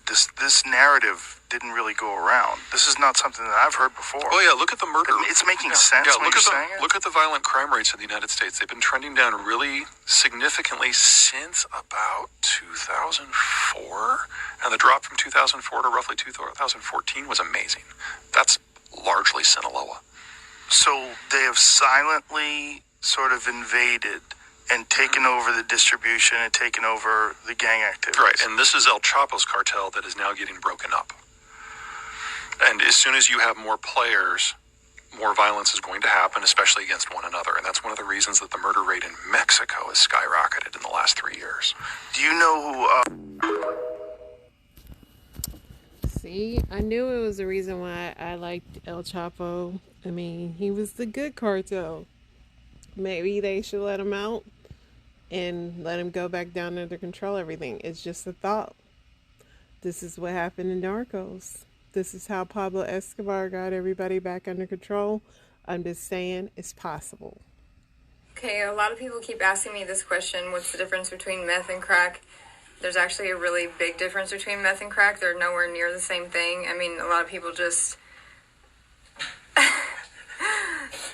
this narrative didn't really go around. This is not something that I've heard before. Oh yeah, look at the murder. It's making sense when you're saying it. Look at the violent crime rates in the United States. They've been trending down really significantly since about 2004. And the drop from 2004 to roughly 2014 was amazing. That's largely Sinaloa. So they have silently sort of invaded and taken over the distribution and taken over the gang activities. Right, and this is El Chapo's cartel that is now getting broken up. And as soon as you have more players, more violence is going to happen, especially against one another. And that's one of the reasons that the murder rate in Mexico has skyrocketed in the last 3 years. Do you know who... See, I knew it was the reason why I liked El Chapo. I mean, he was the good cartel. Maybe they should let him out and let him go back down under control everything. It's just a thought. This is what happened in Narcos. This is how Pablo Escobar got everybody back under control. I'm just saying it's possible. Okay, a lot of people keep asking me this question. What's the difference between meth and crack? There's actually a really big difference between meth and crack. They're nowhere near the same thing. I mean, a lot of people just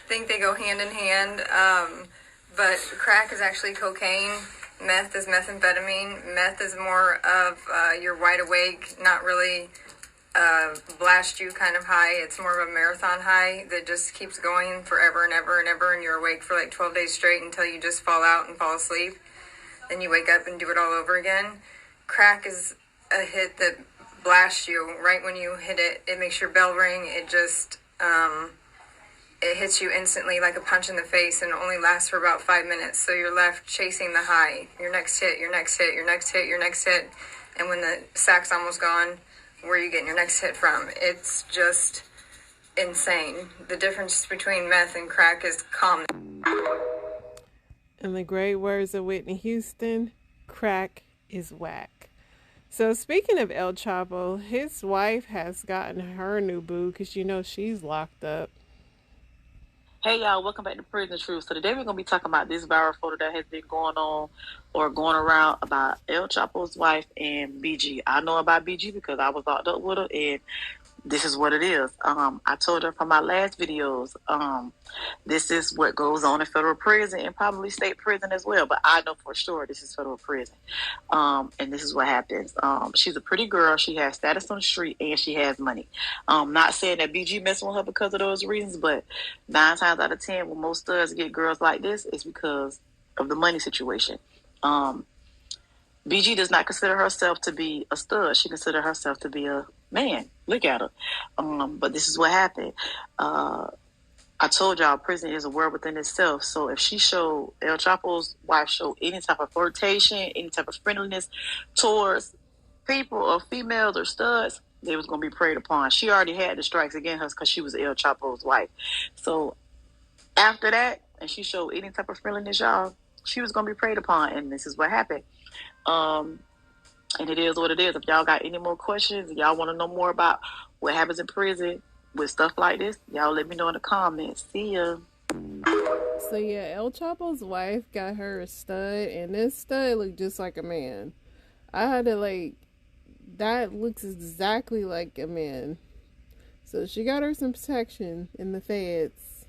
think they go hand in hand. But crack is actually cocaine. Meth is methamphetamine. Meth is more of you're wide awake, not really blast you kind of high. It's more of a marathon high that just keeps going forever and ever and ever, and you're awake for like 12 days straight until you just fall out and fall asleep. Then you wake up and do it all over again. Crack is a hit that blasts you right when you hit it. It makes your bell ring. It just it hits you instantly like a punch in the face, and only lasts for about 5 minutes. So you're left chasing the high. Your next hit, your next hit, your next hit, your next hit. And when the sack's almost gone, where are you getting your next hit from? It's just insane. The difference between meth and crack is common. In the great words of Whitney Houston, crack is whack. So speaking of El Chapo, his wife has gotten her new boo because you know she's locked up. Hey y'all, welcome back to Prison Truth. So today we're going to be talking about this viral photo that has been going on or going around about El Chapo's wife and BG. I know about BG because I was locked up with her, and this is what it is. I told her from my last videos, this is what goes on in federal prison and probably state prison as well. But I know for sure this is federal prison. And this is what happens. She's a pretty girl. She has status on the street and she has money. Not saying that BG messing with her because of those reasons, but 9 times out of 10, when most studs get girls like this, it's because of the money situation. BG does not consider herself to be a stud. She considers herself to be a man. Look at her. But this is what happened. I told y'all prison is a world within itself. So if she showed, El Chapo's wife showed any type of flirtation, any type of friendliness towards people or females or studs, they was going to be preyed upon. She already had the strikes against her because she was El Chapo's wife. So after that, and she showed any type of friendliness, y'all, she was going to be preyed upon. And this is what happened. And it is what it is. If y'all got any more questions, y'all want to know more about what happens in prison with stuff like this, y'all let me know in the comments. See ya. So yeah, El Chapo's wife got her a stud, and this stud looked just like a man. I had to that looks exactly like a man. So she got her some protection in the feds.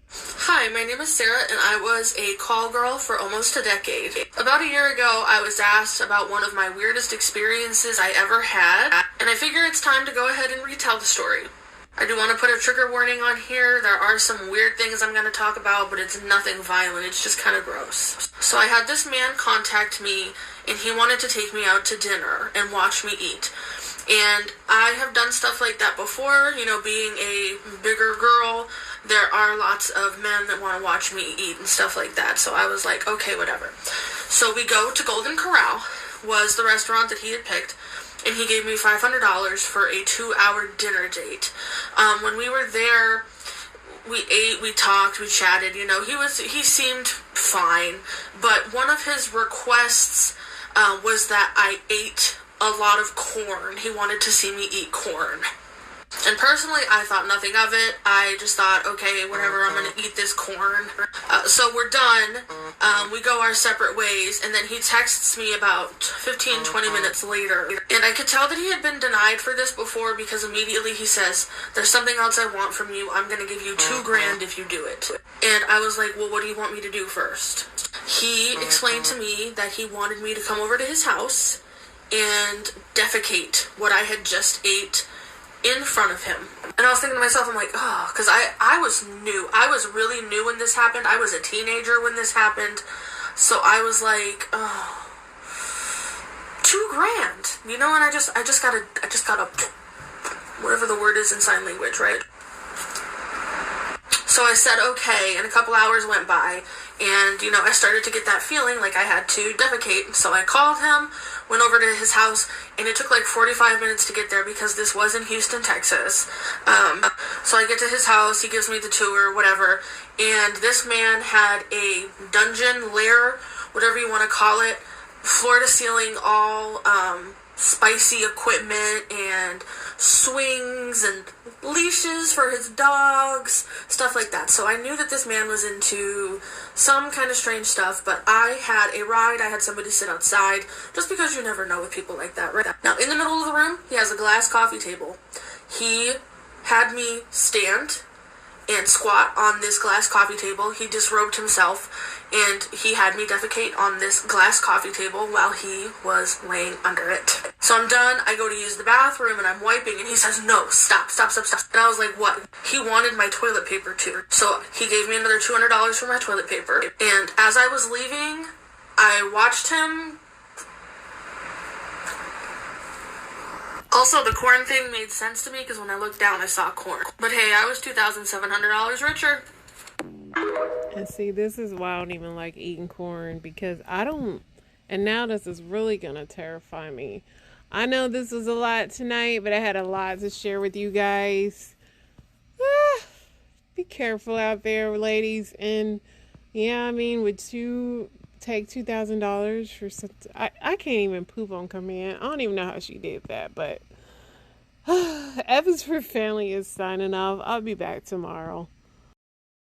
Hi, my name is Sarah, and I was a call girl for almost a decade. About a year ago, I was asked about one of my weirdest experiences I ever had, and I figure it's time to go ahead and retell the story. I do want to put a trigger warning on here. There are some weird things I'm going to talk about, but it's nothing violent. It's just kind of gross. So I had this man contact me, and he wanted to take me out to dinner and watch me eat. And I have done stuff like that before. You know, being a bigger girl, there are lots of men that want to watch me eat and stuff like that. So I was like, okay, whatever. So we go to Golden Corral, was the restaurant that he had picked. And he gave me $500 for a 2-hour dinner date. When we were there, we ate, we talked, we chatted. You know, he seemed fine. But one of his requests was that I ate a lot of corn. He wanted to see me eat corn. And personally, I thought nothing of it. I just thought, okay, whatever, I'm going to eat this corn. So we're done. We go our separate ways. And then he texts me about 15, 20 minutes later. And I could tell that he had been denied for this before, because immediately he says, there's something else I want from you. I'm going to give you $2,000 if you do it. And I was like, well, what do you want me to do first? He explained to me that he wanted me to come over to his house and defecate what I had just ate in front of him. And I was thinking to myself, I'm like, oh, because I was new. I was really new when this happened. I was a teenager when this happened. So I was like, oh, $2,000, you know, and I just gotta, whatever the word is in sign language, right? So I said, okay, and a couple hours went by, and, you know, I started to get that feeling like I had to defecate. So I called him, went over to his house, and it took like 45 minutes to get there because this was in Houston, Texas. So I get to his house, he gives me the tour, whatever, and this man had a dungeon lair, whatever you want to call it, floor to ceiling, all spicy equipment and swings and leashes for his dogs, stuff like that. So I knew that this man was into some kind of strange stuff, but I had a ride. I had somebody sit outside, just because you never know with people like that, right? Now, in the middle of the room, he has a glass coffee table. He had me stand and squat on this glass coffee table. He disrobed himself, and he had me defecate on this glass coffee table while he was laying under it. So I'm done. I go to use the bathroom, and I'm wiping, and he says, no, stop. And I was like, what? He wanted my toilet paper too. So he gave me another $200 for my toilet paper. And as I was leaving, I watched him. Also, the corn thing made sense to me because when I looked down, I saw corn. But hey, I was $2,700 richer. And see, this is why I don't even like eating corn, because I don't, and now this is really going to terrify me. I know this was a lot tonight, but I had a lot to share with you guys. Be careful out there, ladies. And yeah, I mean, would you take $2,000 for something? I can't even poop on command. I don't even know how she did that, but Evans for Family is signing off. I'll be back tomorrow.